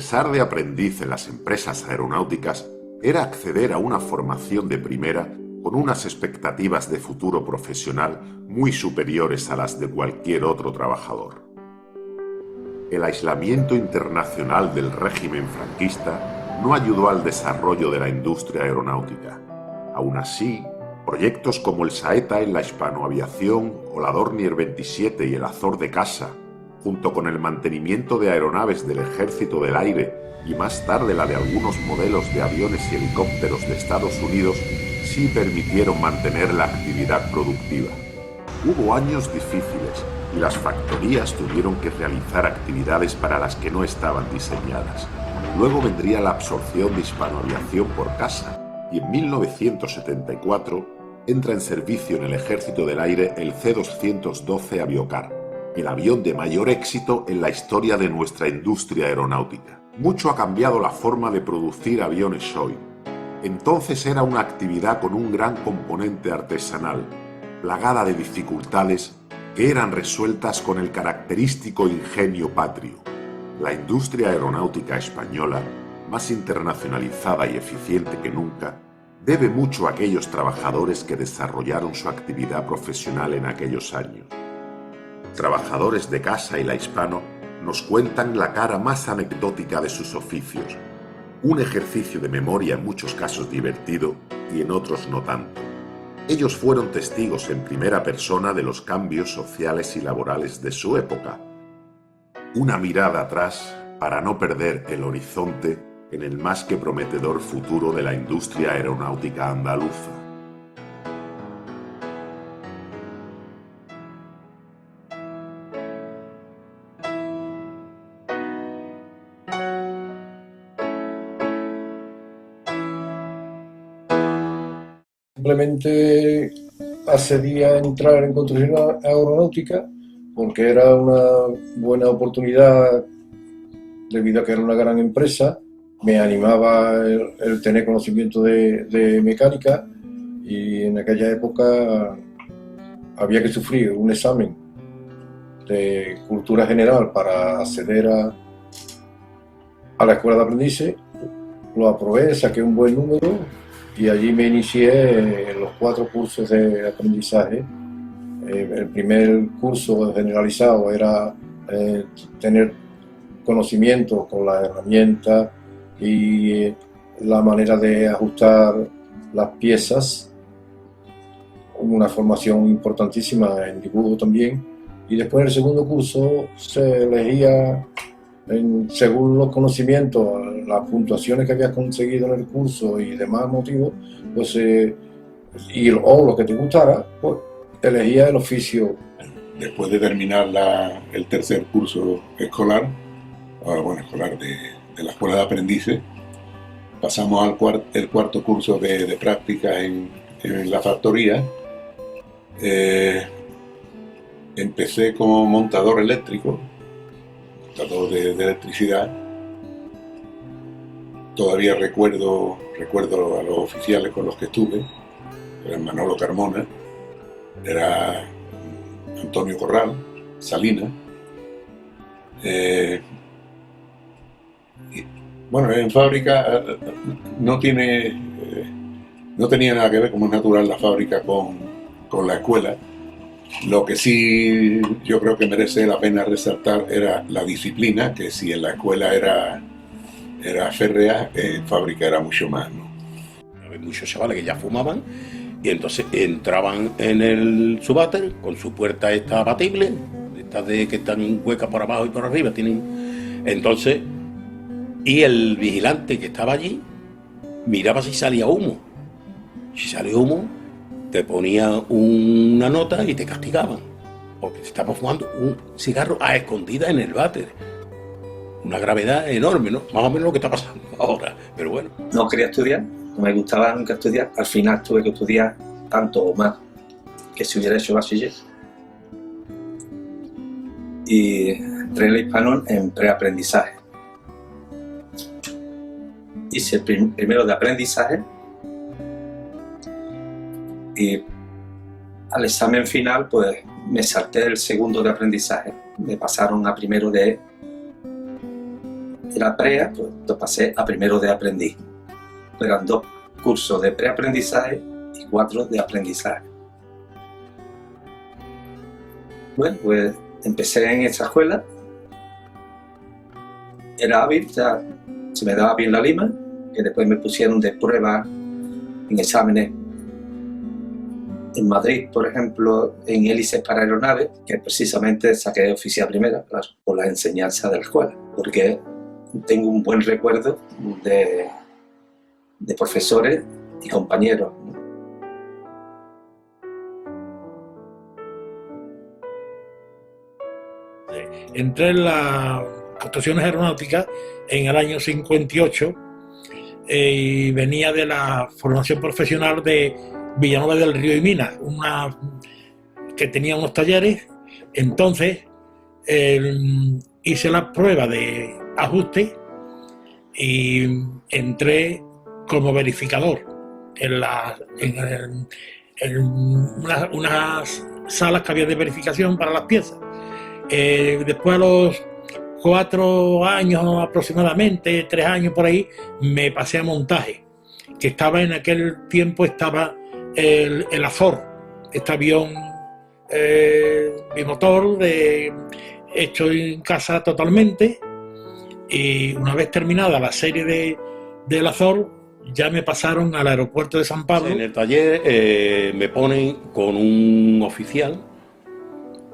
ingresar de aprendiz en las empresas aeronáuticas era acceder a una formación de primera con unas expectativas de futuro profesional muy superiores a las de cualquier otro trabajador. El aislamiento internacional del régimen franquista no ayudó al desarrollo de la industria aeronáutica. Aún así, proyectos como el Saeta en la hispanoaviación o la Dornier 27 y el Azor de Casa, junto con el mantenimiento de aeronaves del Ejército del Aire y más tarde la de algunos modelos de aviones y helicópteros de Estados Unidos, sí permitieron mantener la actividad productiva. Hubo años difíciles y las factorías tuvieron que realizar actividades para las que no estaban diseñadas. Luego vendría la absorción de hispanoaviación por Casa y en 1974 entra en servicio en el Ejército del Aire el C-212 Aviocar, el avión de mayor éxito en la historia de nuestra industria aeronáutica. Mucho ha cambiado la forma de producir aviones hoy. Entonces era una actividad con un gran componente artesanal, plagada de dificultades que eran resueltas con el característico ingenio patrio. La industria aeronáutica española, más internacionalizada y eficiente que nunca, debe mucho a aquellos trabajadores que desarrollaron su actividad profesional en aquellos años. Trabajadores de Casa y La Hispano nos cuentan la cara más anecdótica de sus oficios, un ejercicio de memoria en muchos casos divertido y en otros no tanto. Ellos fueron testigos en primera persona de los cambios sociales y laborales de su época. Una mirada atrás para no perder el horizonte en el más que prometedor futuro de la industria aeronáutica andaluza. Simplemente accedí a entrar en construcción aeronáutica porque era una buena oportunidad debido a que era una gran empresa. Me animaba el tener conocimiento de mecánica y en aquella época había que sufrir un examen de cultura general para acceder a la escuela de aprendices. Lo aprobé, saqué un buen número y allí me inicié en los 4 cursos de aprendizaje. El primer curso generalizado era tener conocimiento con las herramientas y la manera de ajustar las piezas, una formación importantísima en dibujo también. Y después en el segundo curso se elegía, según los conocimientos, las puntuaciones que habías conseguido en el curso y demás motivos, pues, o lo que te gustara, pues elegía el oficio. Después de terminar el tercer curso escolar, de la escuela de aprendices, pasamos al cuarto curso de práctica en la factoría. Empecé como montador eléctrico, montador de electricidad. Todavía recuerdo a los oficiales con los que estuve. Era Manolo Carmona, era Antonio Corral, Salinas. En fábrica no tenía nada que ver, como es natural, la fábrica con la escuela. Lo que sí yo creo que merece la pena resaltar era la disciplina, que si en la escuela era férrea, en fábrica era mucho más, ¿no? Había muchos chavales que ya fumaban y entonces entraban en el subáter con su puerta esta abatible, estas de que están huecas por abajo y por arriba, entonces, y el vigilante que estaba allí miraba si salía humo. Si salía humo, te ponía una nota y te castigaban, porque te estaba fumando un cigarro a escondidas en el váter. Una gravedad enorme, ¿no? Más o menos lo que está pasando ahora, pero bueno. No quería estudiar, no me gustaba nunca estudiar. Al final tuve que estudiar tanto o más que si hubiera hecho bachiller. Y entré en La Hispano en preaprendizaje. Hice el primero de aprendizaje y al examen final pues me salté el segundo de aprendizaje. Me pasaron a primero de era PREA, pues lo pasé a primero de aprendiz. Eran 2 cursos de preaprendizaje y 4 de aprendizaje. Bueno, pues empecé en esa escuela. Era hábil, ya se me daba bien la lima, que después me pusieron de prueba en exámenes en Madrid, por ejemplo, en hélices para aeronaves, que precisamente saqué oficial primera, claro, por la enseñanza de la escuela, porque tengo un buen recuerdo de profesores y compañeros, ¿no? Entré en las construcciones aeronáuticas en el año 58 y venía de la formación profesional de Villanueva del Río y Minas, que tenía unos talleres. Entonces hice la prueba de ajuste y entré como verificador en unas salas que había de verificación para las piezas. Después, a los 4 años aproximadamente, 3 años por ahí, me pasé a montaje, que estaba en aquel tiempo estaba el Azor, este avión bimotor hecho en casa totalmente, y una vez terminada la serie del Azor ya me pasaron al aeropuerto de San Pablo. En el taller me ponen con un oficial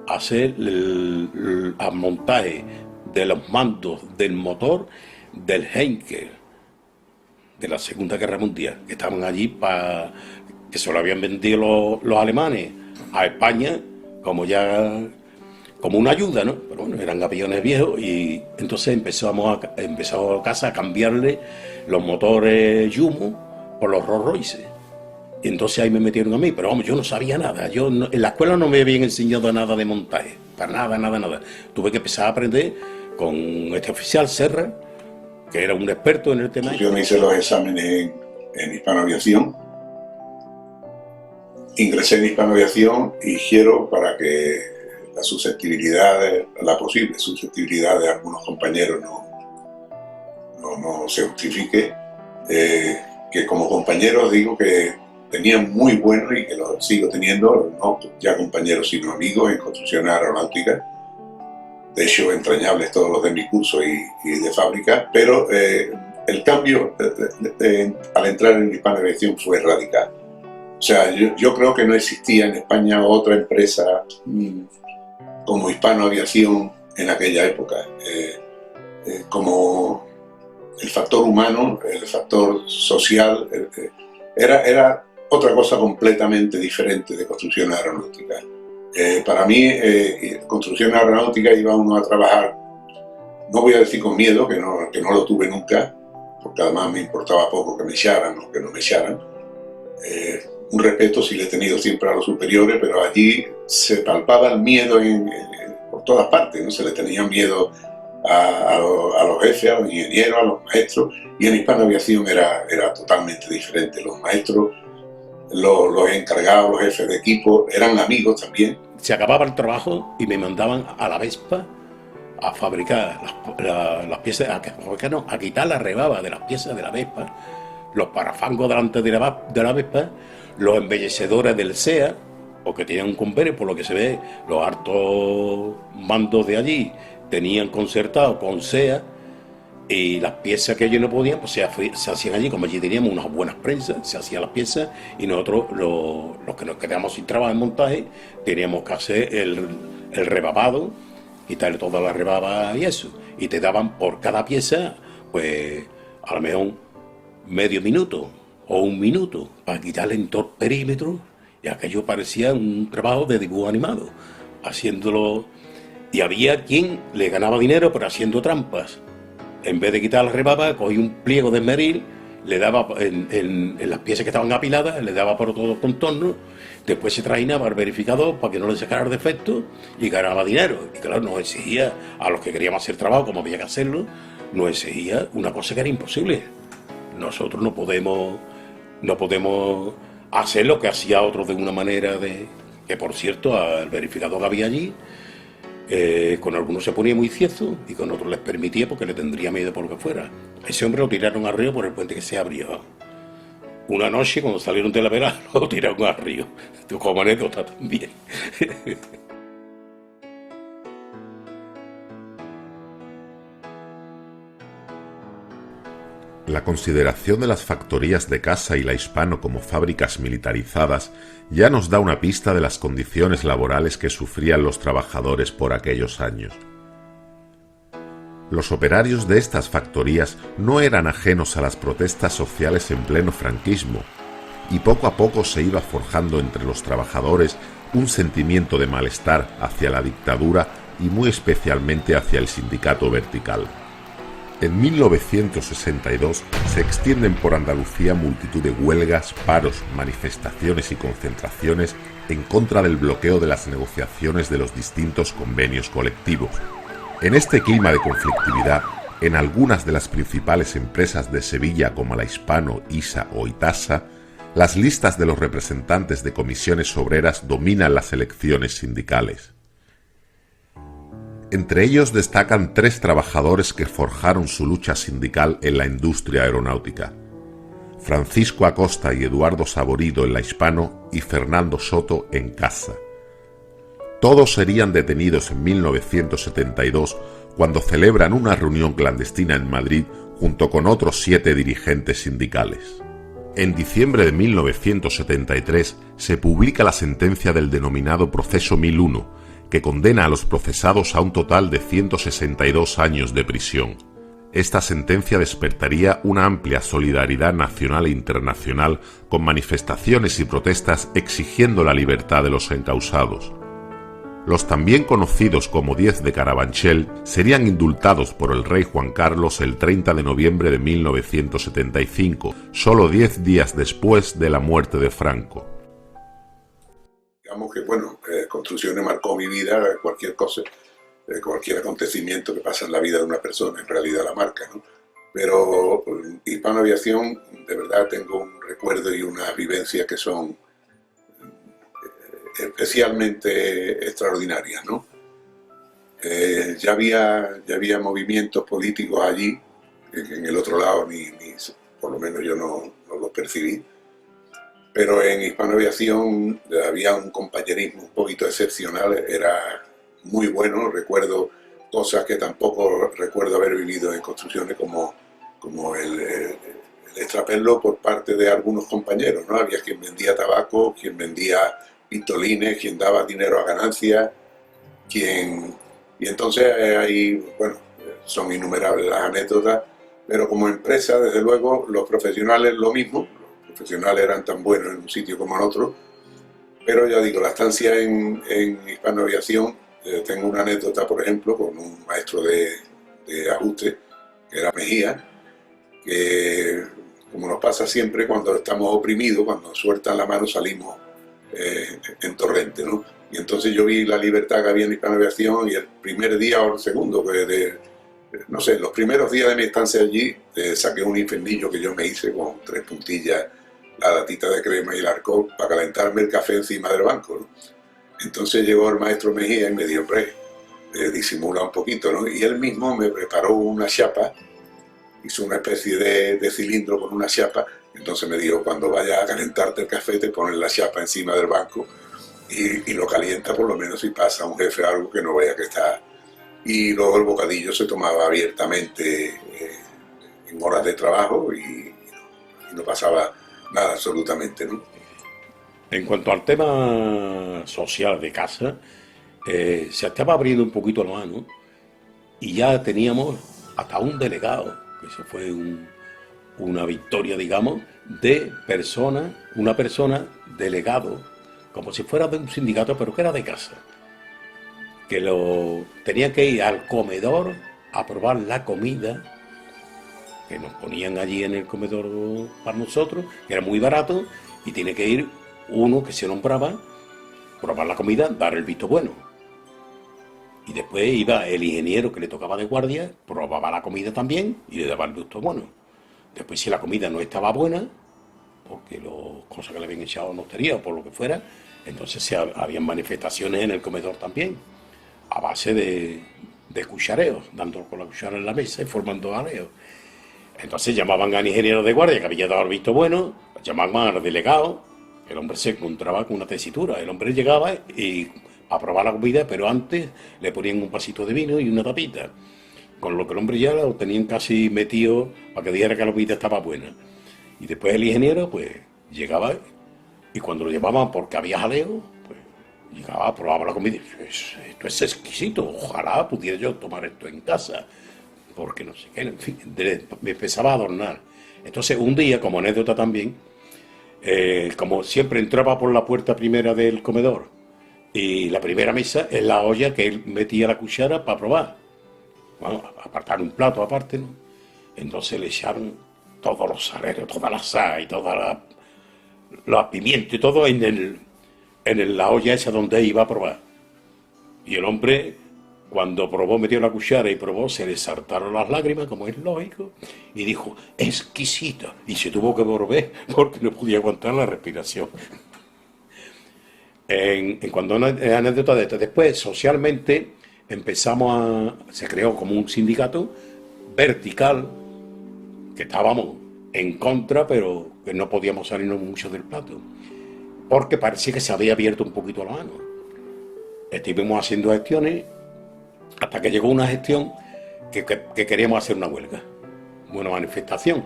a hacer el montaje de los mandos del motor del Heinkel de la Segunda Guerra Mundial, que estaban allí que se lo habían vendido los alemanes a España como una ayuda, ¿no? Pero bueno, eran aviones viejos, y entonces empezamos a casa a cambiarle los motores Jumo por los Rolls Royce. Y entonces ahí me metieron a mí, pero vamos, yo no sabía nada. En la escuela no me habían enseñado nada de montaje, para nada. Tuve que empezar a aprender con este oficial Serra, que era un experto en el tema. Yo me hice los exámenes en Hispanoaviación. Ingresé en Hispanoaviación y quiero, para que la posible susceptibilidad de algunos compañeros no se justifique, que como compañeros digo que tenían muy buenos, y que los sigo teniendo, no ya compañeros sino amigos en construcciones aeronáuticas, de hecho entrañables todos los de mi curso y de fábrica, pero el cambio al entrar en Hispanoaviación fue radical. O sea, yo creo que no existía en España otra empresa como Hispanoaviación en aquella época. Como el factor humano, el factor social, era otra cosa completamente diferente de construcción aeronáutica. Para mí, construcción aeronáutica iba uno a trabajar, no voy a decir con miedo, que no lo tuve nunca, porque además me importaba poco que me echaran o que no me echaran. Un respeto sí le he tenido siempre a los superiores, pero allí se palpaba el miedo por todas partes, ¿no? Se le tenía miedo a los jefes, a los ingenieros, a los maestros, y en Hispanoaviación era totalmente diferente. Los maestros, los encargados, los jefes de equipo eran amigos también. Se acababa el trabajo y me mandaban a la Vespa a fabricar las piezas, a quitar la rebaba de las piezas de la Vespa, los parafangos delante de la Vespa, los embellecedores del SEA, o que tenían un convenio, por lo que se ve, los altos mandos de allí tenían concertado con SEA, y las piezas que ellos no podían, pues se hacían allí. Como allí teníamos unas buenas prensas, se hacían las piezas, y nosotros, los que nos quedamos sin trabajo en montaje, teníamos que hacer el rebabado, quitarle toda la rebaba y eso, y te daban por cada pieza, pues a lo mejor medio minuto o 1 minuto para quitarle en todo el perímetro, y aquello parecía un trabajo de dibujo animado, haciéndolo. Y había quien le ganaba dinero pero haciendo trampas. En vez de quitar la rebaba, cogía un pliego de esmeril, le daba en las piezas que estaban apiladas, le daba por todos los contornos, después se trainaba al verificador para que no le sacara defectos y ganaba dinero. Y claro, nos exigía, a los que queríamos hacer trabajo, como había que hacerlo, nos exigía una cosa que era imposible. Nosotros no podemos hacer lo que hacía otro de una manera que, por cierto, al verificador que había allí, Con algunos se ponía muy ciezo y con otros les permitía porque le tendría miedo por lo que fuera. Ese hombre lo tiraron al río por el puente que se abrió. Una noche, cuando salieron de la vela, lo tiraron al río. Como anécdota también. La consideración de las factorías de Casa y La Hispano como fábricas militarizadas ya nos da una pista de las condiciones laborales que sufrían los trabajadores por aquellos años. Los operarios de estas factorías no eran ajenos a las protestas sociales en pleno franquismo, y poco a poco se iba forjando entre los trabajadores un sentimiento de malestar hacia la dictadura y muy especialmente hacia el sindicato vertical. En 1962 se extienden por Andalucía multitud de huelgas, paros, manifestaciones y concentraciones en contra del bloqueo de las negociaciones de los distintos convenios colectivos. En este clima de conflictividad, en algunas de las principales empresas de Sevilla como La Hispano, ISA o Itasa, las listas de los representantes de comisiones obreras dominan las elecciones sindicales. Entre ellos destacan 3 trabajadores que forjaron su lucha sindical en la industria aeronáutica: Francisco Acosta y Eduardo Saborido en La Hispano y Fernando Soto en Casa. Todos serían detenidos en 1972 cuando celebran una reunión clandestina en Madrid junto con otros 7 dirigentes sindicales. En diciembre de 1973 se publica la sentencia del denominado Proceso 1001, que condena a los procesados a un total de 162 años de prisión. Esta sentencia despertaría una amplia solidaridad nacional e internacional con manifestaciones y protestas exigiendo la libertad de los encausados. Los también conocidos como 10 de Carabanchel serían indultados por el rey Juan Carlos el 30 de noviembre de 1975, solo 10 días después de la muerte de Franco. Digamos que, bueno, Construcciones marcó mi vida, cualquier cosa, cualquier acontecimiento que pasa en la vida de una persona, en realidad la marca, ¿no? Pero Hispano Aviación, de verdad tengo un recuerdo y una vivencia que son especialmente extraordinarias, ¿no? Ya había movimientos políticos allí, en el otro lado por lo menos yo no los percibí. Pero en Hispano Aviación había un compañerismo un poquito excepcional, era muy bueno. Recuerdo cosas que tampoco recuerdo haber vivido en Construcciones, como el extraperlo por parte de algunos compañeros, ¿no? Había quien vendía tabaco, quien vendía pistolines, quien daba dinero a ganancia, y entonces ahí, bueno, son innumerables las anécdotas, pero como empresa, desde luego, los profesionales lo mismo. Los profesionales eran tan buenos en un sitio como en otro, pero ya digo, la estancia en Hispano Aviación, tengo una anécdota, por ejemplo, con un maestro de ajuste, que era Mejía, que, como nos pasa siempre cuando estamos oprimidos, cuando sueltan la mano salimos en torrente, ¿no? Y entonces yo vi la libertad que había en Hispano Aviación, y el primer día o el segundo, no sé, los primeros días de mi estancia allí, saqué un infernillo que yo me hice con 3 puntillas, la latita de crema y el alcohol para calentarme el café encima del banco, ¿no? Entonces llegó el maestro Mejía y me dijo, hombre, disimula un poquito, ¿no? Y él mismo me preparó una chapa, hizo una especie de cilindro con una chapa. Entonces me dijo, cuando vayas a calentarte el café, te pones la chapa encima del banco y lo calienta, por lo menos si pasa un jefe algo que no vea que está. Y luego el bocadillo se tomaba abiertamente en horas de trabajo y no pasaba nada absolutamente, ¿no? En cuanto al tema social de Casa, se estaba abriendo un poquito la mano y ya teníamos hasta un delegado, que se fue una victoria, digamos, de una persona delegado, como si fuera de un sindicato, pero que era de Casa, que tenía que ir al comedor a probar la comida que nos ponían allí en el comedor para nosotros, que era muy barato, y tiene que ir uno que se nombraba, probar la comida, dar el visto bueno. Y después iba el ingeniero que le tocaba de guardia, probaba la comida también y le daba el visto bueno. Después, si la comida no estaba buena, porque las cosas que le habían echado no estaría o por lo que fuera, entonces habían manifestaciones en el comedor también. a base de cuchareos, dándolo con la cuchara en la mesa y formando aleos. Entonces llamaban al ingeniero de guardia que había dado el visto bueno, llamaban al delegado, el hombre se encontraba con una tesitura, el hombre llegaba y a probar la comida, pero antes le ponían un vasito de vino y una tapita, con lo que el hombre ya lo tenían casi metido para que dijera que la comida estaba buena. Y después el ingeniero pues llegaba y cuando lo llamaban porque había jaleo, pues llegaba, probaba la comida y dice, esto es exquisito, ojalá pudiera yo tomar esto en casa, porque no sé qué, en fin, me empezaba a adornar. Entonces un día, como anécdota también, como siempre entraba por la puerta primera del comedor y la primera mesa es la olla que él metía la cuchara para probar. Bueno, apartar un plato aparte, ¿no? Entonces le echaron todos los saleros, toda la sal y toda la pimienta y todo en la olla esa donde iba a probar. Y el hombre, cuando probó, metió la cuchara y probó, se le saltaron las lágrimas, como es lógico, y dijo, exquisito. Y se tuvo que volver porque no podía aguantar la respiración. En cuanto a una anécdota de esto, después, socialmente, se creó como un sindicato vertical, que estábamos en contra, pero que no podíamos salirnos mucho del plato, porque parecía que se había abierto un poquito la mano. Estuvimos haciendo gestiones, hasta que llegó una gestión que queríamos hacer una huelga, una manifestación.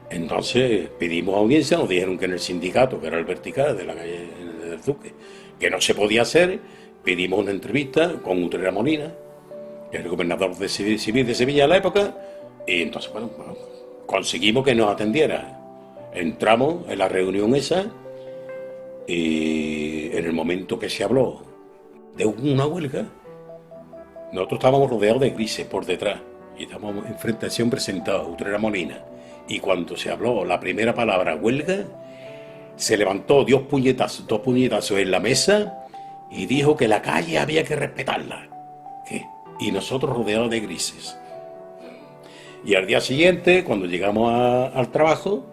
Entonces pedimos audiencia, nos dijeron que en el sindicato, que era el vertical de la calle del Duque, que no se podía hacer. Pedimos una entrevista con Utrera Molina, que es el gobernador civil de Sevilla en la época, y entonces, bueno, conseguimos que nos atendiera. Entramos en la reunión esa, y en el momento que se habló de una huelga, nosotros estábamos rodeados de grises por detrás, y estábamos enfrente a ese hombre sentado, Utrera Molina, y cuando se habló la primera palabra, huelga, se levantó, dio dos puñetazos en la mesa, y dijo que la calle había que respetarla. ¿Qué? Y nosotros rodeados de grises. Y al día siguiente, cuando llegamos al trabajo,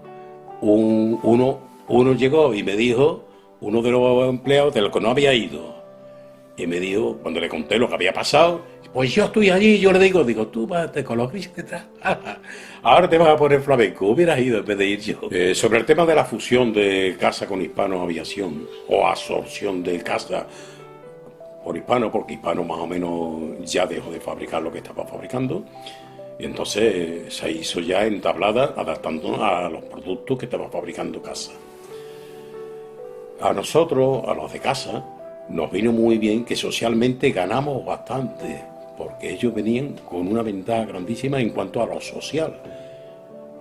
uno llegó y me dijo, uno de los empleados de los que no había ido, y me dijo, cuando le conté lo que había pasado, pues yo estoy allí, yo le digo, tú vas con los grises detrás. Ahora te vas a poner flamenco, hubieras ido en vez de ir yo. Sobre el tema de la fusión de Casa con Hispano Aviación, o absorción de Casa por Hispano, porque Hispano más o menos ya dejó de fabricar lo que estaba fabricando, y entonces se hizo ya entablada, adaptándonos a los productos que estaba fabricando Casa. A nosotros, a los de Casa, nos vino muy bien que socialmente ganamos bastante, porque ellos venían con una ventaja grandísima en cuanto a lo social.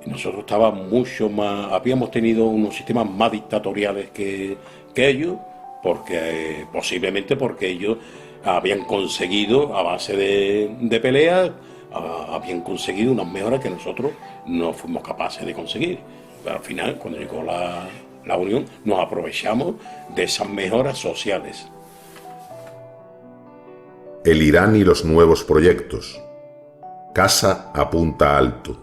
Y nosotros estábamos mucho más, habíamos tenido unos sistemas más dictatoriales que ellos, porque posiblemente porque ellos habían conseguido, a base de peleas, habían conseguido unas mejoras que nosotros no fuimos capaces de conseguir. Pero al final, cuando llegó la unión, nos aprovechamos de esas mejoras sociales. El Irán y los nuevos proyectos. Casa apunta alto.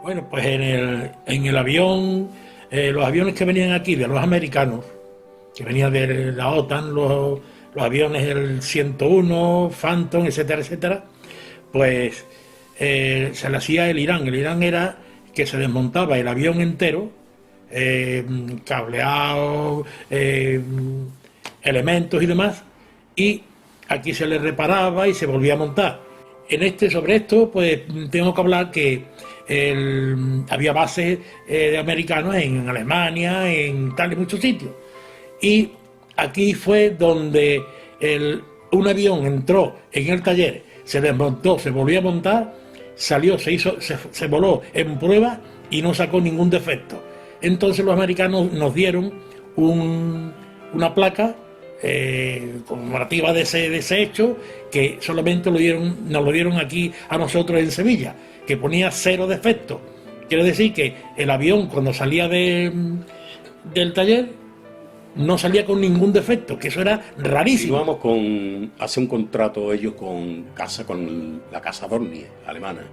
Bueno, pues en el avión, los aviones que venían aquí, de los americanos, que venían de la OTAN, los aviones el 101, Phantom, etcétera, etcétera, pues se le hacía el Irán. El Irán era que se desmontaba el avión entero, cableado, elementos y demás, y aquí se le reparaba y se volvía a montar. Sobre esto, pues tengo que hablar que había bases de americanos en Alemania, en muchos sitios. Y aquí fue donde un avión entró en el taller, se desmontó, se volvió a montar, salió, se voló en prueba y no sacó ningún defecto. Entonces los americanos nos dieron una placa conmemorativa de ese hecho, que solamente nos lo dieron aquí a nosotros en Sevilla, que ponía 0 defectos. Quiere decir que el avión, cuando salía del taller, no salía con ningún defecto, que eso era rarísimo. Íbamos hace un contrato ellos con la Casa Dornier alemana,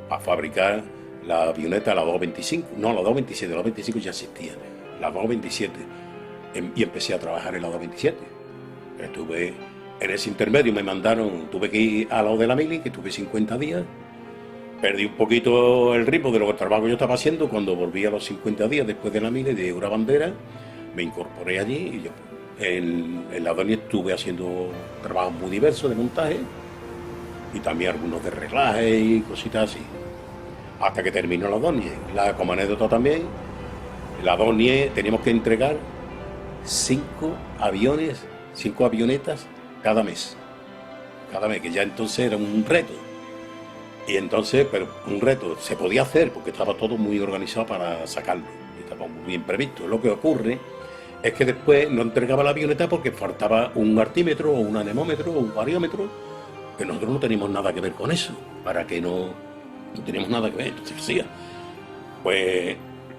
para fabricar la avioneta, la 225, no, la 227, la 225 ya existía, la 227, y empecé a trabajar en la 227. Estuve En ese intermedio me mandaron, tuve que ir a lo de la mili, que estuve 50 días. Perdí un poquito el ritmo de lo que el trabajo yo estaba haciendo. Cuando volví a los 50 días después de la mili, de una bandera, me incorporé allí y yo en la Adonis estuve haciendo trabajos muy diversos de montaje y también algunos de reglaje y cositas así. Hasta que terminó la Adonis. Como anécdota también, la Adonis teníamos que entregar 5 aviones, 5 avionetas cada mes, que ya entonces era un reto. Y entonces, pero un reto se podía hacer porque estaba todo muy organizado para sacarlo, estaba muy bien previsto. Lo que ocurre es que después no entregaba la avioneta porque faltaba un artímetro o un anemómetro o un bariómetro, que nosotros no teníamos nada que ver con eso, para que no teníamos nada que ver. Entonces hacía, pues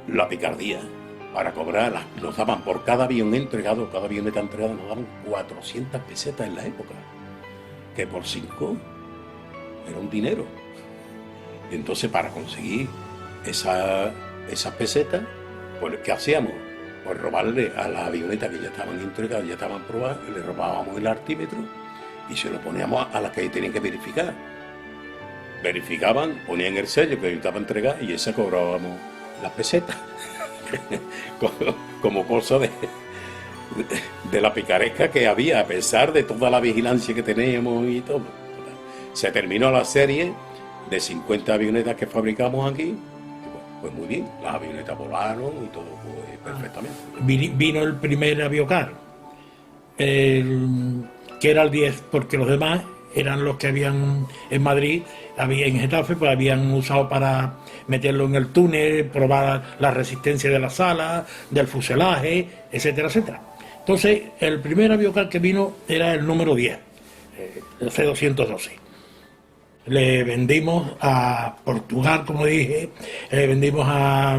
la picardía. Para cobrar, nos daban por cada avión entregado, cada avioneta entregada, nos daban 400 pesetas en la época, que por 5 era un dinero. Entonces, para conseguir esas pesetas, pues ¿qué hacíamos? Pues robarle a las avionetas que ya estaban entregadas, ya estaban probadas, le robábamos el artímetro y se lo poníamos a las que tenían que verificar. Verificaban, ponían el sello que estaba entregado y esa cobrábamos las pesetas. Como cosa de la picaresca que había, a pesar de toda la vigilancia que teníamos y todo. Se terminó la serie de 50 avionetas que fabricamos aquí, y pues muy bien, las avionetas volaron y todo pues, perfectamente. Vino el primer aviocar, que era el 10, porque los demás eran los que habían en Madrid, en Getafe, pues habían usado para meterlo en el túnel, probar la resistencia de la sala, del fuselaje, etcétera, etcétera. Entonces, el primer aviocar que vino era el número 10, el C-212. Le vendimos a Portugal, como dije, le vendimos a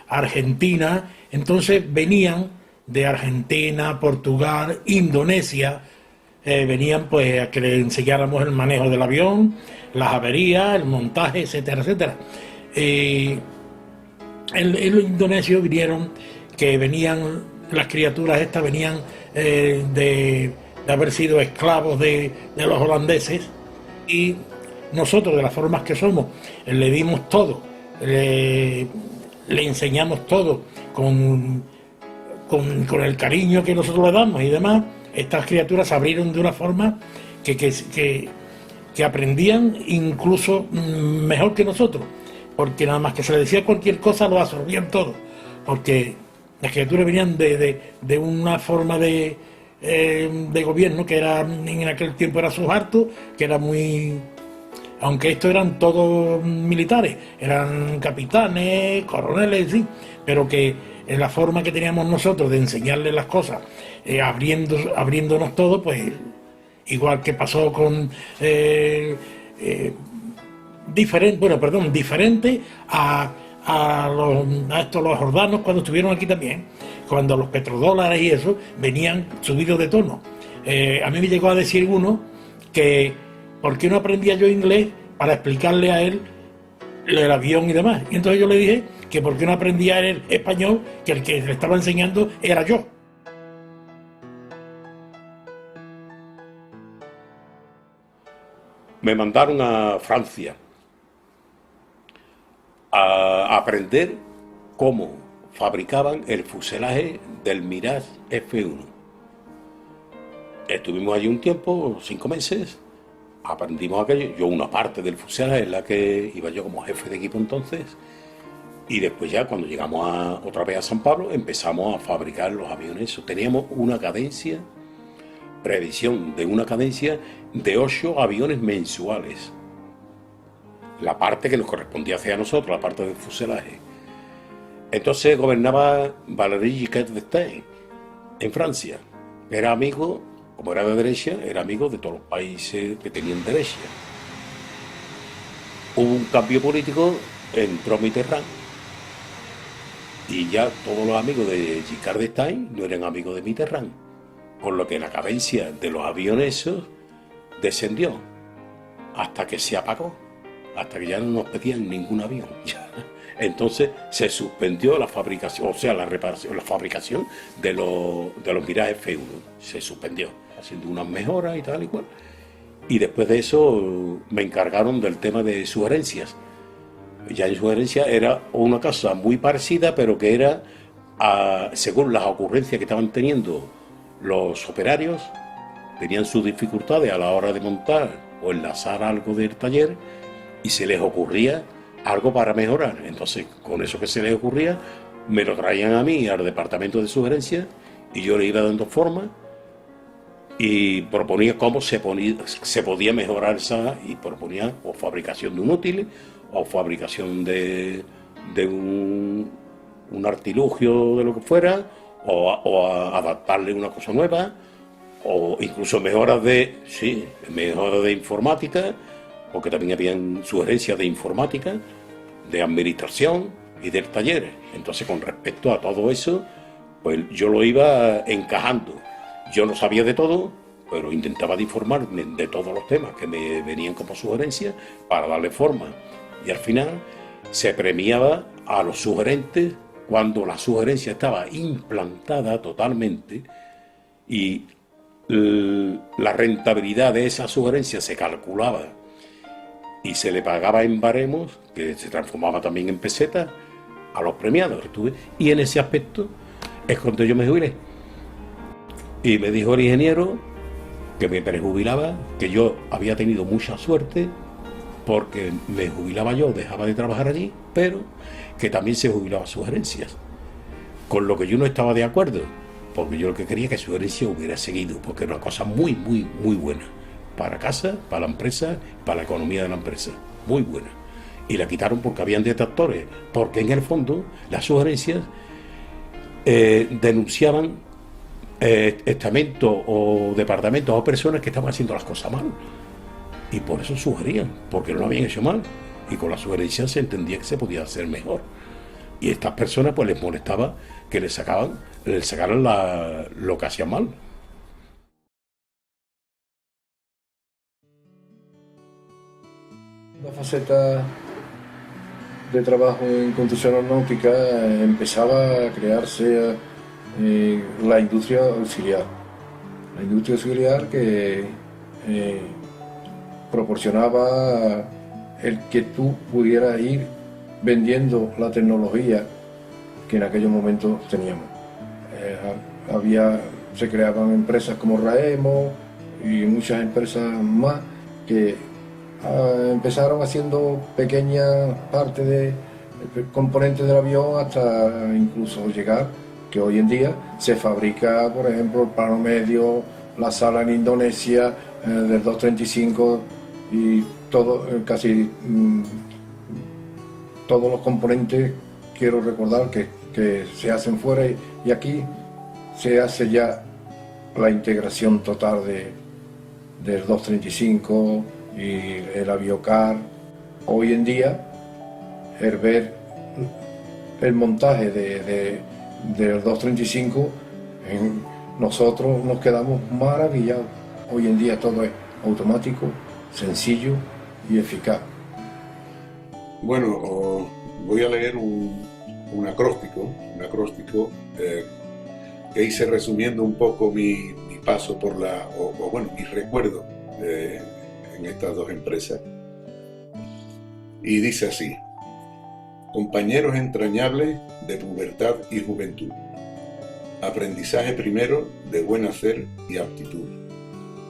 Argentina. Entonces venían de Argentina, Portugal, Indonesia, venían pues a que le enseñáramos el manejo del avión, las averías, el montaje, etcétera, etcétera. En Indonesia vinieron, que venían, las criaturas estas venían de haber sido esclavos de los holandeses, y nosotros, de las formas que somos, le dimos todo, le enseñamos todo con el cariño que nosotros le damos y demás. Estas criaturas se abrieron de una forma que aprendían incluso mejor que nosotros, porque nada más que se les decía cualquier cosa lo absorbían todo, porque las criaturas venían de una forma de gobierno que era, en aquel tiempo era Suharto, que era muy... Aunque estos eran todos militares, eran capitanes, coroneles, sí, pero que en la forma que teníamos nosotros de enseñarles las cosas, abriéndonos todo, pues igual que pasó con diferente a los jordanos cuando estuvieron aquí también, cuando los petrodólares y eso venían subidos de tono. A mí me llegó a decir uno que ¿por qué no aprendía yo inglés para explicarle a él el avión y demás? Y entonces yo le dije que por qué no aprendía él español, que el que le estaba enseñando era yo. Me mandaron a Francia a aprender cómo fabricaban el fuselaje del Mirage F1. Estuvimos allí un tiempo, 5 meses, aprendimos aquello, yo una parte del fuselaje en la que iba yo como jefe de equipo entonces, y después ya cuando llegamos otra vez a San Pablo empezamos a fabricar los aviones. Teníamos una cadencia, previsión de una cadencia de 8 aviones mensuales, la parte que nos correspondía hacia nosotros, la parte del fuselaje. Entonces gobernaba Valéry Giscard d'Estaing en Francia, era amigo, como era de derecha, era amigo de todos los países que tenían derecha. Hubo un cambio político, entró Mitterrand y ya todos los amigos de Giscard d'Estaing no eran amigos de Mitterrand, por lo que la cadencia de los aviones esos descendió hasta que se apagó, hasta que ya no nos pedían ningún avión. Entonces se suspendió la fabricación, o sea, la reparación, la fabricación de los Mirage F1. Se suspendió, haciendo unas mejoras y tal y cual. Y después de eso me encargaron del tema de sugerencias. Ya en sugerencias era una cosa muy parecida, pero que era según las ocurrencias que estaban teniendo los operarios, tenían sus dificultades a la hora de montar o enlazar algo del taller y se les ocurría algo para mejorar. Entonces, con eso que se les ocurría, me lo traían a mí, al departamento de sugerencias, y yo le iba dando forma y proponía cómo se podía mejorar esa, y proponía o fabricación de un útil o fabricación de un artilugio de lo que fuera, o adaptarle una cosa nueva, o incluso mejoras de informática, porque también habían sugerencias de informática, de administración y del taller. Entonces, con respecto a todo eso, pues yo lo iba encajando. Yo no sabía de todo, pero intentaba de informarme de todos los temas que me venían como sugerencias para darle forma. Y al final se premiaba a los sugerentes cuando la sugerencia estaba implantada totalmente y la rentabilidad de esa sugerencia se calculaba y se le pagaba en baremos, que se transformaba también en pesetas, a los premiados. Y en ese aspecto es cuando yo me jubilé. Y me dijo el ingeniero que me prejubilaba, que yo había tenido mucha suerte porque me jubilaba yo, dejaba de trabajar allí, pero que también se jubilaba Sugerencias. Con lo que yo no estaba de acuerdo, porque yo lo que quería que Sugerencias hubiera seguido, porque era una cosa muy, muy, muy buena. Para casa, para la empresa, para la economía de la empresa. Muy buena. Y la quitaron porque habían detractores, porque en el fondo las Sugerencias denunciaban estamentos o departamentos o personas que estaban haciendo las cosas mal. Y por eso sugerían, porque no lo habían hecho mal. Y con la sugerencia se entendía que se podía hacer mejor. Y a estas personas pues les molestaba que les sacaran lo que hacían mal. La faceta de trabajo en construcción aeronáutica empezaba a crearse la industria auxiliar. La industria auxiliar que proporcionaba el que tú pudieras ir vendiendo la tecnología que en aquellos momentos teníamos. Se creaban empresas como Raemo y muchas empresas más que empezaron haciendo pequeñas partes de componentes del avión hasta incluso llegar que hoy en día se fabrica, por ejemplo, el plano medio, la sala en Indonesia, del 235 y todo, casi todos los componentes, quiero recordar que se hacen fuera y aquí se hace ya la integración total del 235 y el Aviocar. Hoy en día, el ver el montaje del 235, nosotros nos quedamos maravillados. Hoy en día todo es automático, sencillo y eficaz. Bueno, voy a leer un acróstico que hice resumiendo un poco mi paso por mis recuerdos en estas dos empresas. Y dice así: compañeros entrañables de pubertad y juventud, aprendizaje primero de buen hacer y aptitud.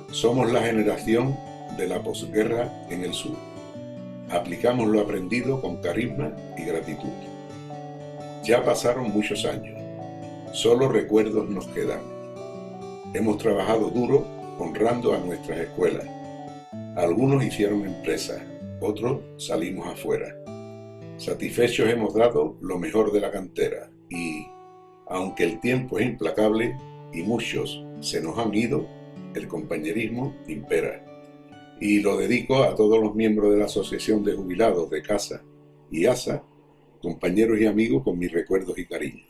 Somos la generación de la posguerra en el sur. Aplicamos lo aprendido con carisma y gratitud. Ya pasaron muchos años, solo recuerdos nos quedan. Hemos trabajado duro honrando a nuestras escuelas. Algunos hicieron empresas, otros salimos afuera. Satisfechos hemos dado lo mejor de la cantera y, aunque el tiempo es implacable y muchos se nos han ido, el compañerismo impera. Y lo dedico a todos los miembros de la Asociación de Jubilados de CASA y ASA, compañeros y amigos con mis recuerdos y cariño.